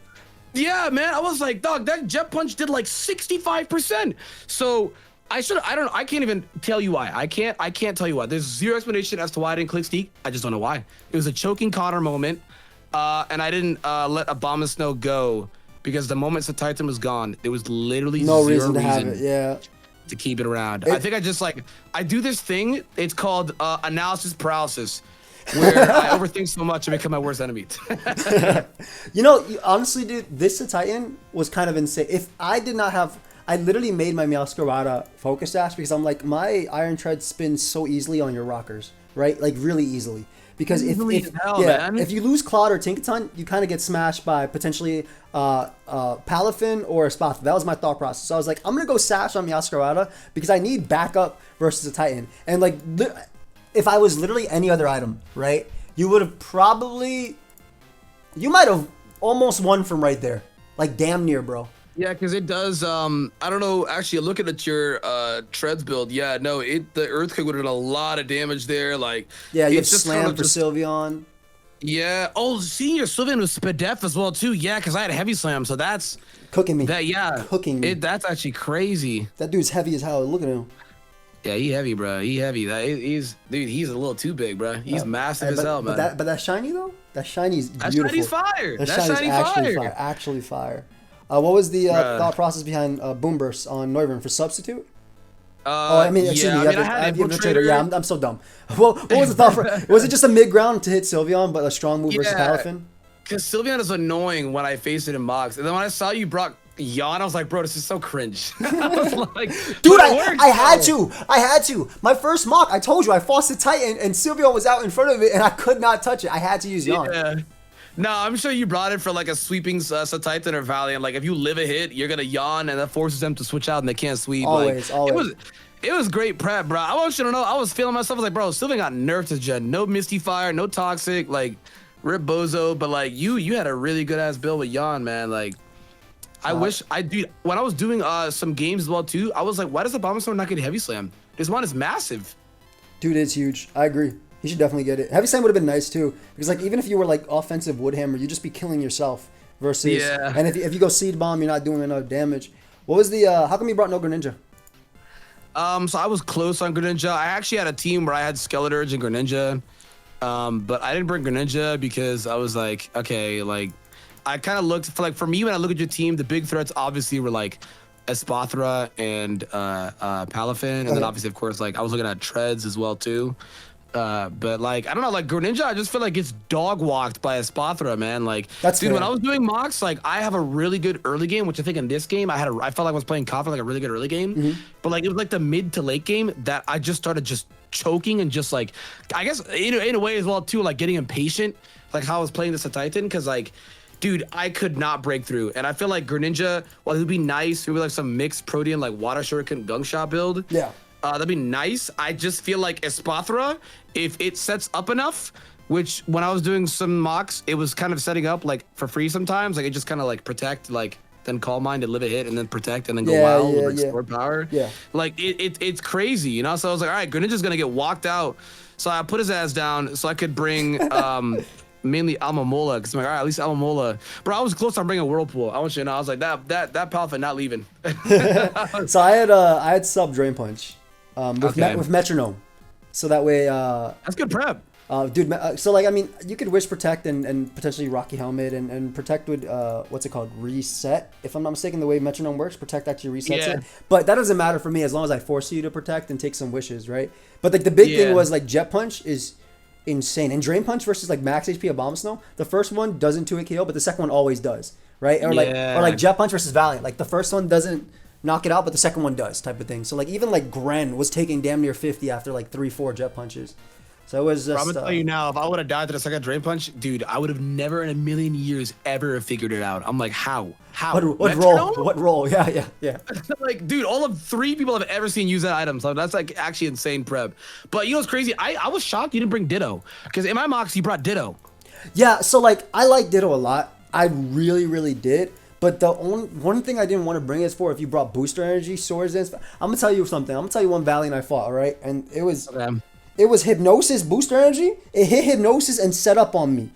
Yeah, man. I was like, dog, that jet punch did like 65%. So I can't even tell you why. I can't tell you why. There's zero explanation as to why I didn't click Steak. I just don't know why. It was a choking Connor moment. And I didn't let Abomasnow go because the moment the Titan was gone, there was literally No zero reason to have it. Yeah. to keep it around. I think I just I do this thing. It's called analysis paralysis, where I overthink so much I become my worst enemy. You know, honestly, dude, this Titan was kind of insane. If I did not have, I literally made my Meowscarada focus dash because I'm like, my Iron Tread spins so easily on your rockers, right? Like really easily. Because if you lose Claude or Tinkaton, you kind of get smashed by potentially Palafin or Spoth. That was my thought process. So I was like, I'm gonna go Sash on Meowscarada because I need backup versus a Titan. And like, if I was literally any other item, right, you would have probably, you might have almost won from right there, like damn near, bro. Yeah, because it does. I don't know. Actually, looking at your treads build, yeah, no, the Earthquake would have done a lot of damage there. Like, yeah, you have Slam for Sylveon. Yeah. Oh, seeing your Sylveon with Spadef as well too. Yeah, because I had Heavy Slam, so that's cooking me. Cooking me. That's actually crazy. That dude's heavy as hell. Look at him. Yeah, he heavy, bro. He heavy. He's a little too big, bro. He's massive as hell, man. But that shiny though, that shiny's beautiful. That shiny's fire. That shiny's actually fire. Actually fire. What was the thought process behind Boom Burst on Noivern for substitute? I mean, excuse me. I have Infiltrator. Yeah, I'm so dumb. Well, what was the thought? Was it just a mid ground to hit Sylveon, but a strong move versus Palafin? Because Sylveon is annoying when I face it in mocks, and then when I saw you brought Yawn, I was like, bro, this is so cringe. I was like, dude, I had to. My first mock, I told you, I forced the Titan, and Sylveon was out in front of it, and I could not touch it. I had to use Yawn. Yeah. No, I'm sure you brought it for like a sweeping Titan or Valiant. Like if you live a hit, you're gonna Yawn, and that forces them to switch out, and they can't sweep. Always. It was great prep, bro. I want you to know, I was feeling myself. I was like, bro, Sylveon got nerfed to gen. No Misty Fire, no Toxic, like rip Bozo. But like you had a really good ass build with Yawn, man. Like I wish when I was doing some games as well too, I was like, why does the Abomasnow not get Heavy Slam? This one is massive. Dude, it's huge. I agree. He should definitely get it. Heavy Slam would have been nice too, because like even if you were like offensive Woodhammer, you'd just be killing yourself. Versus, and if you go Seed Bomb, you're not doing enough damage. What was the? How come you brought no Greninja? So I was close on Greninja. I actually had a team where I had Skeleturge and Greninja, but I didn't bring Greninja because I was like, okay, like I kind of looked for me when I look at your team, the big threats obviously were like Espathra and Palafin, and then obviously of course like I was looking at Treads as well too. But like I don't know, like Greninja, I just feel like it's dog walked by Espathra, man. Like, that's dude, fair. when I was doing mocks, like I have a really good early game, which I think in this game I felt like I was playing Kafka like a really good early game. But like it was like the mid to late game that I just started just choking and just like I guess in a way as well too, like getting impatient, like how I was playing this Titan, because like, dude, I could not break through. And I feel like Greninja, while it would be nice, it would be like some mixed Protean like Water Shuriken Gunk Shot build. Yeah. That'd be nice. I just feel like Espathra, if it sets up enough, which when I was doing some mocks, it was kind of setting up like for free sometimes. Like it just kind of like protect, like then Calm Mind to live a hit and then protect and then go wild with like sword power. Yeah. Like it's crazy, you know? So I was like, all right, Greninja's gonna get walked out. So I put his ass down so I could bring mainly Almamola, because I'm like, all right, at least Almamola. Bro, I was close on bringing Whirlpool. I want you to know, I was like, that Palafin not leaving. So I had sub Drain Punch. With Metronome, so that way that's good prep, dude. So like I mean, you could Wish Protect and potentially Rocky Helmet and Protect would what's it called, reset, if I'm not mistaken, the way Metronome works. Protect actually resets it, but that doesn't matter for me as long as I force you to protect and take some wishes, right? But like the big thing was like Jet Punch is insane, and Drain Punch versus like max HP Abomasnow, the first one doesn't 2-hit KO, but the second one always does, right? Or like Jet Punch versus Valiant, like the first one doesn't knock it out, but the second one does, type of thing. So like even like Gren was taking damn near 50 after like 3-4 Jet Punches. So it was just. I'm gonna tell you now, if I would have died to the second Drain Punch, dude, I would have never in a million years ever figured it out. I'm like, how? What role? What role? Yeah. Like, dude, all of 3 people I've ever seen use that item. So that's like actually insane prep. But you know what's crazy? I was shocked you didn't bring Ditto, because in my mocks you brought Ditto. Yeah. So like I like Ditto a lot. I really did. But the one thing I didn't want to bring is for if you brought Booster Energy, Swords Dance. I'm gonna tell you something. I'm gonna tell you one Valiant I fought, all right? And it was Hypnosis Booster Energy. It hit Hypnosis and set up on me.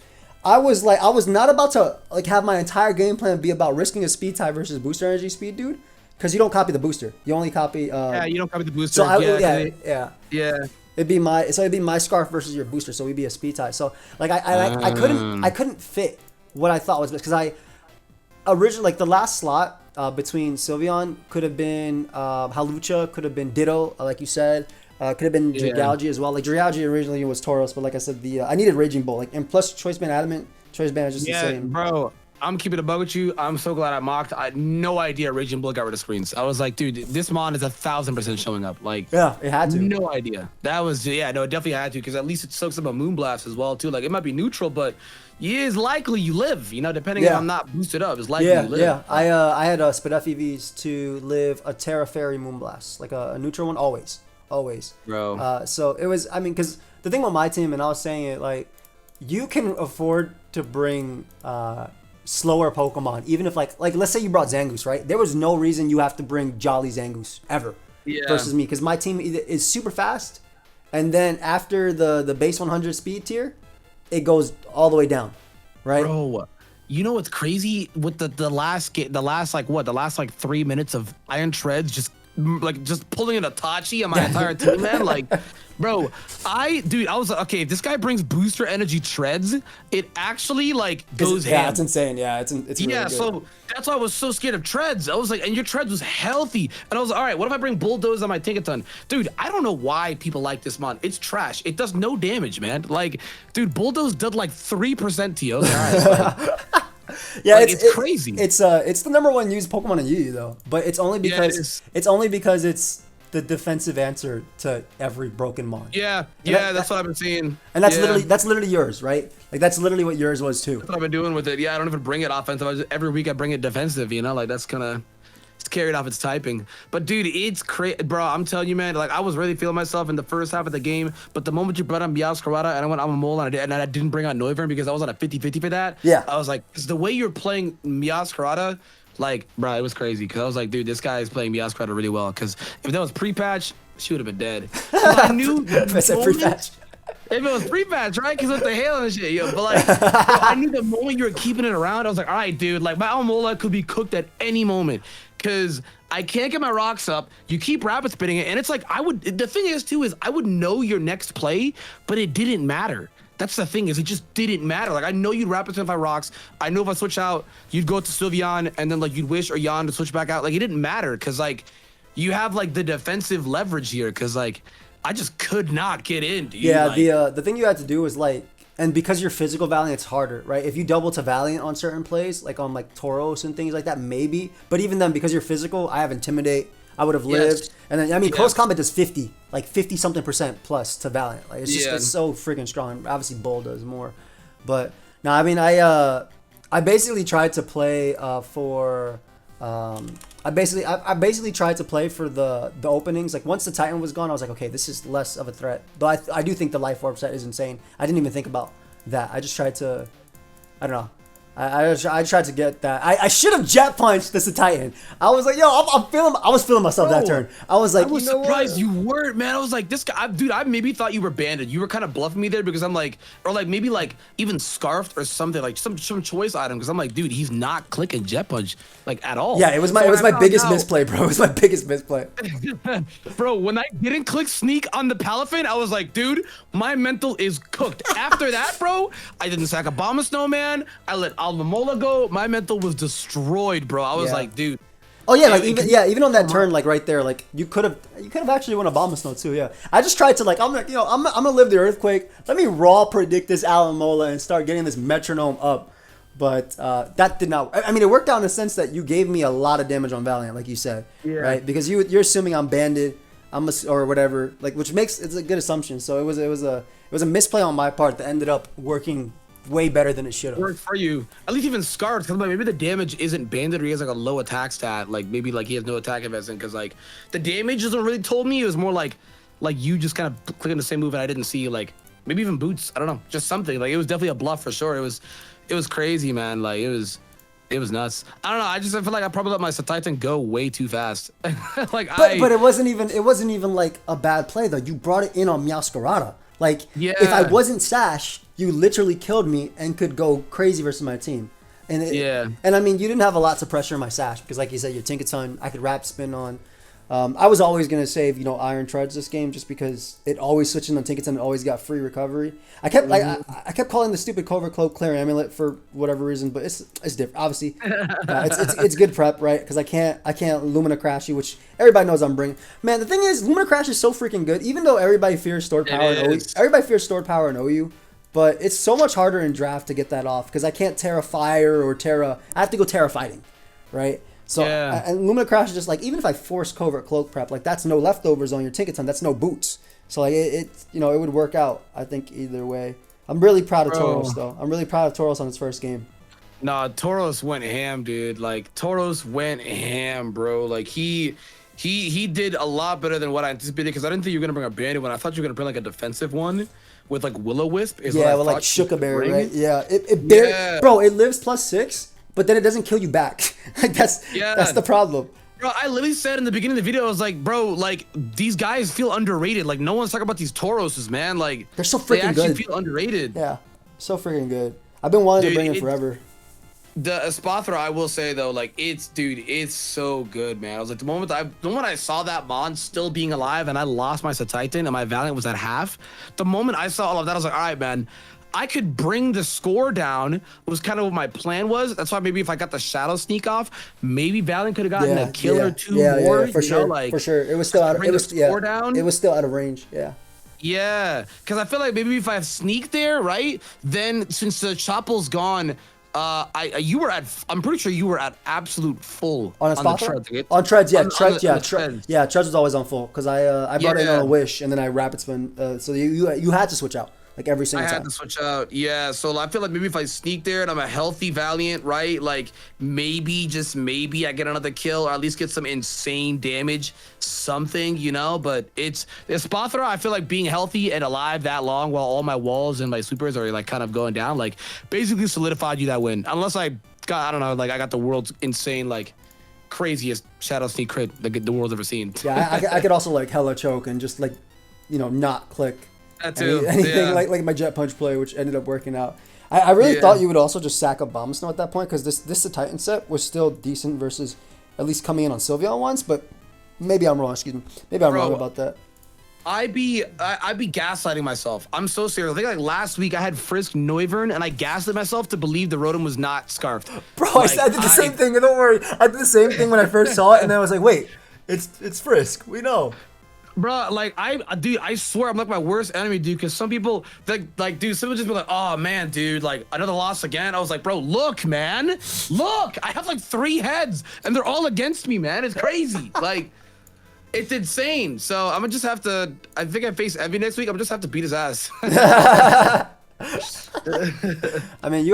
I was not about to like have my entire game plan be about risking a speed tie versus booster energy speed, dude. Because you don't copy the booster. You only copy. Yeah, you don't copy the booster. So yeah. It'd be my scarf versus your booster, so we'd be a speed tie. So like I couldn't fit what I thought was best because I originally like the last slot between Sylveon could have been Halucha, could have been Ditto, like you said. Could have been Dragalge as well. Like Dragalge originally was Tauros, but like I said, I needed Raging Bull. Like and plus Choice Band Adamant, Choice Band is just insane. Bro. I'm keeping a bug with you. I'm so glad I mocked. I had no idea Raging Bull got rid of screens. I was like, dude, this mon is 1,000% showing up. Like, yeah, it had to. No idea. That was, no, it definitely had to because at least it soaks up a Moonblast as well too. Like, it might be neutral, but it is likely you live. You know, depending if I'm not boosted up, it's likely you live. Yeah, I had Spadef EVs to live a Terra Fairy Moonblast, like a neutral one, always, bro. So it was. I mean, because the thing with my team, and I was saying it, like, you can afford to bring slower Pokemon, even if like let's say you brought Zangoose, right? There was no reason you have to bring Jolly Zangoose ever versus me, because my team is super fast, and then after the base 100 speed tier, it goes all the way down, right? Bro, you know what's crazy with the last 3 minutes of Iron Treads just pulling an Itachi on my entire team, man. Like, bro, I was like, okay, if this guy brings booster energy treads, it actually like goes ham. Yeah, it's insane. Yeah, it's really good. So that's why I was so scared of treads. I was like, and your treads was healthy, and I was like, all right, what if I bring bulldoze on my Tinkaton? Dude, I don't know why people like this mon. It's trash. It does no damage, man. Like, dude, bulldoze did like 3% to you. All right, yeah, like, it's crazy. It's the #1 used Pokemon in Yu-Gi though, but it's only because it's the defensive answer to every broken mon. Yeah, that's what I've been seeing. And that's literally yours, right? Like that's literally what yours was too. That's what I've been doing with it. Yeah, I don't even bring it offensive. Every week I bring it defensive. You know, like that's kind of. It's carried off its typing. But dude, it's crazy, bro. I'm telling you, man, like I was really feeling myself in the first half of the game, but the moment you brought on Meowscarada and I went Amamole and I didn't bring on Noivern because I was on a 50-50 for that. Yeah. I was like, it's the way you're playing Meowscarada, like, bro, it was crazy because I was like, dude, this guy is playing Meowscarada really well. Because if that was pre-patch, she would have been dead. I knew pre-patch. If it was pre-patch, right? Because with the hail and shit, but like, bro, I knew the moment you were keeping it around, I was like, all right, dude, like my Almola could be cooked at any moment. Because I can't get my rocks up. You keep rapid spitting it, and it's like the thing is too is I would know your next play, but it didn't matter. That's the thing is it just didn't matter. Like I know you'd rapid spit if I rocks. I know if I switch out, you'd go to Sylveon, and then like you'd wish or Yan to switch back out. Like it didn't matter because like you have like the defensive leverage here. Because like I just could not get in, dude. Yeah, like, the thing you had to do is like. And because you're physical Valiant, it's harder, right? If you double to Valiant on certain plays, like on like Tauros and things like that, maybe. But even then, because you're physical, I have Intimidate. I would have lived. And then, I mean, close combat does 50-something% plus to Valiant. Like, it's just, it's so freaking strong. Obviously, Bull does more. But, no, I mean, I basically tried to play for... I basically tried to play for the openings. Like once the Titan was gone, I was like, okay, this is less of a threat. Though I do think the Life Orb set is insane. I didn't even think about that. I just tried to, I don't know. I tried to get that. I should have jet punched this Titan. I was like, yo, I was feeling myself that turn. I was like, I was surprised you weren't, man. I was like, this guy, dude, I maybe thought you were banded. You were kind of bluffing me there because I'm like, or like maybe like even scarfed or something, like some choice item. Because I'm like, dude, he's not clicking jet punch like at all. Yeah, it was my biggest misplay, bro. It was my biggest misplay. Bro, when I didn't click sneak on the Palafin, I was like, dude, my mental is cooked. After that, bro, I didn't sack a Bomb Snowman. I let Alvamola go. My mental was destroyed, bro. I was like, dude. Oh yeah, like even on that turn, like right there, like you could have actually won a Bomb Snow too. Yeah, I just tried to like I'm gonna live the earthquake. Let me raw predict this Alamola and start getting this metronome up. But that did not. I mean, it worked out in the sense that you gave me a lot of damage on Valiant, like you said, right? Because you're assuming I'm banded, or whatever, like it's a good assumption. So it was a misplay on my part that ended up working way better than it should have. Worked for you. At least even scarred, because like maybe the damage isn't banded or he has like a low attack stat. Like maybe like he has no attack investment because like the damage isn't really told me. It was more like you just kind of clicking the same move and I didn't see like maybe even boots. I don't know, just something. Like it was definitely a bluff for sure. It was crazy, man. Like it was nuts. I don't know. I feel like I probably let my Titan go way too fast. But it wasn't even like a bad play though. You brought it in on Meowscarada. Like, if I wasn't Sash, you literally killed me and could go crazy versus my team. And and I mean, you didn't have a lot of pressure on my Sash because, like you said, your Tinkaton, I could wrap spin on. I was always gonna save, you know, Iron Treads this game just because it always switching on Tinkaton and always got free recovery. I kept I kept calling the stupid Covert Cloak Clear Amulet for whatever reason, but it's different. Obviously, it's good prep, right? Because I can't Lumina Crash you, which everybody knows I'm bringing. Man, the thing is, Lumina Crash is so freaking good. Even though everybody fears stored power and OU, but it's so much harder in draft to get that off because I can't Terra Fire or Terra. I have to go Terra Fighting, right? So and Lumina Crash is just like, even if I force Covert Cloak prep, like that's no leftovers on your Tinkaton, that's no boots. So like it you know, it would work out, I think, either way. I'm really proud of Tauros though. I'm really proud of Tauros on his first game. Nah, Tauros went ham, dude. Like Tauros went ham, bro. Like he did a lot better than what I anticipated because I didn't think you were gonna bring a bandit one. I thought you were gonna bring like a defensive one with like Will-O-Wisp. Yeah, with like Shookaberry, right? Yeah. Bro, it lives +6. But then it doesn't kill you back. Like that's the problem. Bro, I literally said in the beginning of the video, I was like, bro, like these guys feel underrated. Like no one's talking about these Tauroses, man. Like they're so freaking good. They actually feel underrated. Yeah, so freaking good. I've been wanting to bring it forever. The Espathra, I will say though, like it's so good, man. I was like, the moment I saw that Mon still being alive and I lost my Titan and my Valiant was at half, the moment I saw all of that, I was like, all right, man. I could bring the score down was kind of what my plan was. That's why maybe if I got the Shadow Sneak off, maybe Valiant could have gotten a kill or two more. Yeah, for sure. Like, for sure. It was still out of it was still out of range. Yeah. Yeah. Because I feel like maybe if I have Sneak there, right? Then since the Chopple's gone, I'm pretty sure you were at absolte full on the Treads. On Treads, yeah. Treads was always on full because I brought it in on a wish and then I rapid spin. So you had to switch out. Like every single time. I had to switch out. Yeah, so I feel like maybe if I sneak there and I'm a healthy Valiant, right? Like maybe, just maybe I get another kill or at least get some insane damage, something, you know? But it's Espathra, I feel like being healthy and alive that long while all my walls and my supers are like kind of going down, like basically solidified you that win. Unless I don't know, like I got the world's insane, like craziest Shadow Sneak crit the world's ever seen. Yeah, I could also like hella choke and just like, you know, not click. Anything like my Jet Punch play, which ended up working out. I really thought you would also just sack up Bomb Snow at that point because this Titan set was still decent versus at least coming in on Sylveon once, but maybe I'm wrong. Excuse me. Maybe I'm wrong about that. I'd be gaslighting myself. I'm so serious. I think like last week I had Frisk Noivern and I gaslit myself to believe the Rotom was not scarfed. Bro, like, I did the same thing. Don't worry. I did the same thing when I first saw it, and then I was like, wait, it's Frisk. We know. Bro, like I swear I'm like my worst enemy, dude. Because some people like, dude, some people just be like, oh man, dude, like another loss again. I was like, bro, look, man, look, I have like 3 heads and they're all against me, man. It's crazy, like, it's insane. So I'm gonna just have to. I think I face Envy next week. I'm gonna just have to beat his ass. I mean,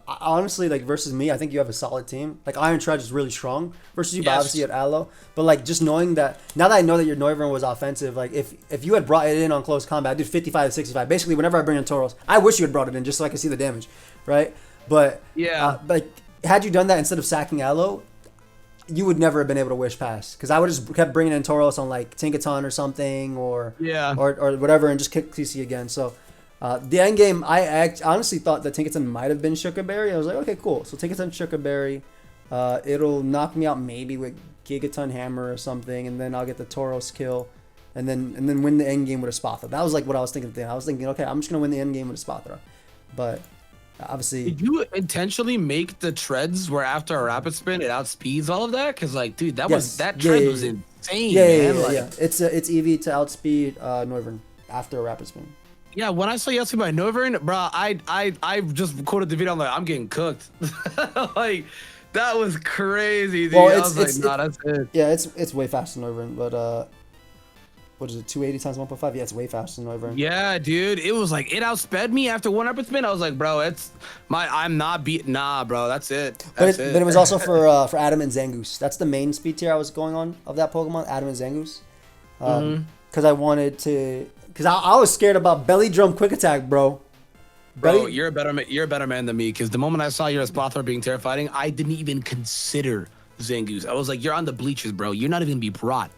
honestly, like versus me, I think you have a solid team. Like Iron Tread is really strong versus you, but obviously at Aloe. But like just knowing that, now that I know that your Noivern was offensive, like if you had brought it in on close combat, I did 55 to 65. Basically, whenever I bring in Tauros, I wish you had brought it in just so I could see the damage, right? But like had you done that instead of sacking Aloe, you would never have been able to wish past because I would just kept bringing in Tauros on like Tinkaton or something or whatever and just kick CC again. So. The end game, I honestly thought that Tinkaton might have been Shookaberry. I was like, okay, cool. So Tinkaton Shookaberry, it'll knock me out maybe with Gigaton Hammer or something, and then I'll get the Tauros kill, and then win the end game with a Espathra. That was like what I was thinking. I was thinking, okay, I'm just gonna win the end game with a Espathra, but obviously. Did you intentionally make the treads where after a rapid spin it outspeeds all of that? Cause like, dude, that tread was insane. Yeah. It's EV to outspeed Noivern after a rapid spin. Yeah, when I saw you asking about Noivern, bro, I just quoted the video. I'm like, I'm getting cooked. Like, that was crazy, dude. Well, I was like, nah, that's it. Yeah, it's way faster than Noivern, but what is it, 280 times 1.5? Yeah, it's way faster than Noivern. Yeah, dude, it was like it outsped me after one rapid spin. I was like, bro, I'm not beating. Nah, bro, that's it. But it was also for Adam and Zangoose. That's the main speed tier I was going on of that Pokemon, Adam and Zangoose. Because I wanted to. Because I was scared about Belly Drum Quick Attack, bro. Bro, you're a better man than me. Because the moment I saw your Espathra being terrifying, I didn't even consider Zangoose. I was like, you're on the bleachers, bro. You're not even gonna be brought.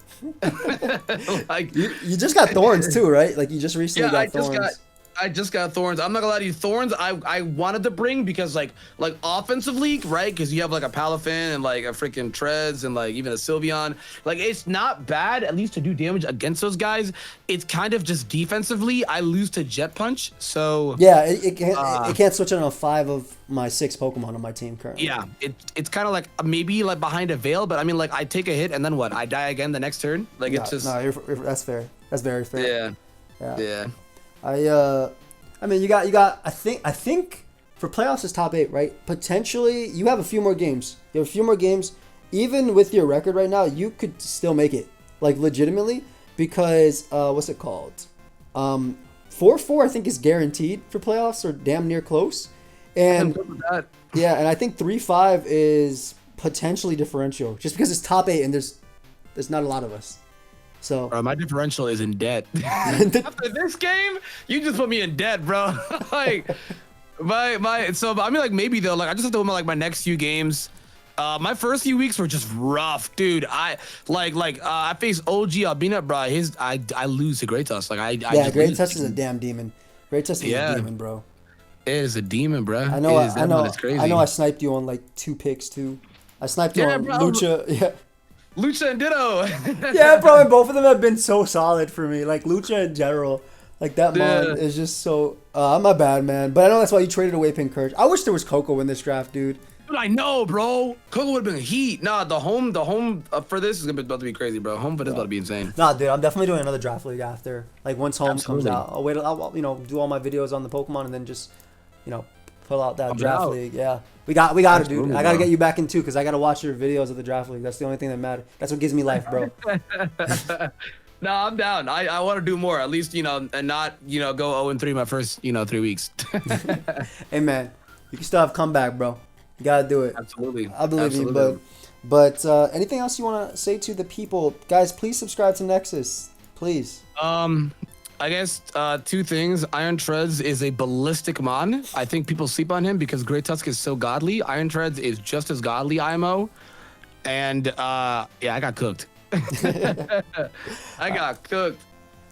Like you just got thorns too, right? Like you just recently got thorns. I just got thorns. I'm not gonna lie to you. Thorns I wanted to bring because like offensively, right? Because you have like a Palafin and like a freaking Trez and like even a Sylveon. Like it's not bad, at least to do damage against those guys. It's kind of just defensively, I lose to Jet Punch. So yeah, it can't switch on 5 of my 6 Pokemon on my team currently. Yeah, it's kind of like maybe like behind a veil, but I mean like I take a hit and then what? I die again the next turn. Like it's just that's fair. That's very fair. Yeah. I mean, you got. I think for playoffs is top 8, right? Potentially, you have a few more games. You have a few more games. Even with your record right now, you could still make it, like legitimately, because what's it called? 4-4 I think is guaranteed for playoffs or damn near close. And yeah, and I think 3-5 is potentially differential, just because it's top 8 and there's not a lot of us. So bro, my differential is in debt. After this game, you just put me in debt, bro. Like so I mean like maybe though, like I just have to win my next few games. My first few weeks were just rough, dude. I faced OG Albina, bro. I lose to Great Tusk. Like Great Tusk is a damn demon. Great Tusk is a demon, bro. It is a demon, bro. I know. It's crazy. I know. I sniped you on like 2 picks too. I sniped you on bro. Lucha. Yeah. Lucha and Ditto. Yeah, bro, and both of them have been so solid for me. Like Lucha in general, like that mon is just so. My bad, man. But I know that's why you traded away Pink Courage. I wish there was Coco in this draft, dude. Dude, I know, bro. Coco would have been heat. Nah, the home for this is about to be crazy, bro. Home for this is about to be insane. Nah, dude, I'm definitely doing another draft league after. Like once home comes out, I'll wait. I'll do all my videos on the Pokemon and then just, pull out that draft league. Yeah. We got to, dude. I got to get you back in too, because I got to watch your videos of the draft league. That's the only thing that matters. That's what gives me life, bro. No, I'm down. I want to do more, at least, and not, go 0-3 my first, 3 weeks. Hey, man, you can still have comeback, bro. You got to do it. Absolutely. I believe you, but anything else you want to say to the people? Guys, please subscribe to Nexus. Please. I guess 2 things. Iron Treads is a ballistic mon. I think people sleep on him because Great Tusk is so godly. Iron Treads is just as godly IMO. And I got cooked. I got cooked.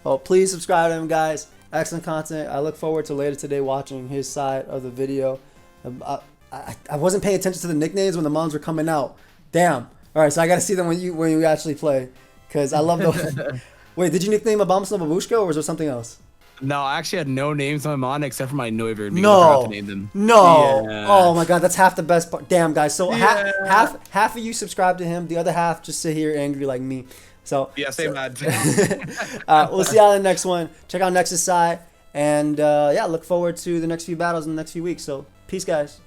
Well, please subscribe to him, guys. Excellent content. I look forward to later today watching his side of the video. I wasn't paying attention to the nicknames when the mons were coming out. Damn. All right, so I got to see them when you actually play, because I love those. Wait, did you nickname a Bombsnow Babushka, or was there something else? No, I actually had no names on my mon except for my Noivern because I forgot to name them. No. Yeah. Oh my god, that's half the best part. Damn, guys. So half of you subscribe to him, the other half just sit here angry like me. So yeah, same man. We'll see y'all in the next one. Check out Nexus side, and look forward to the next few battles in the next few weeks. So peace, guys.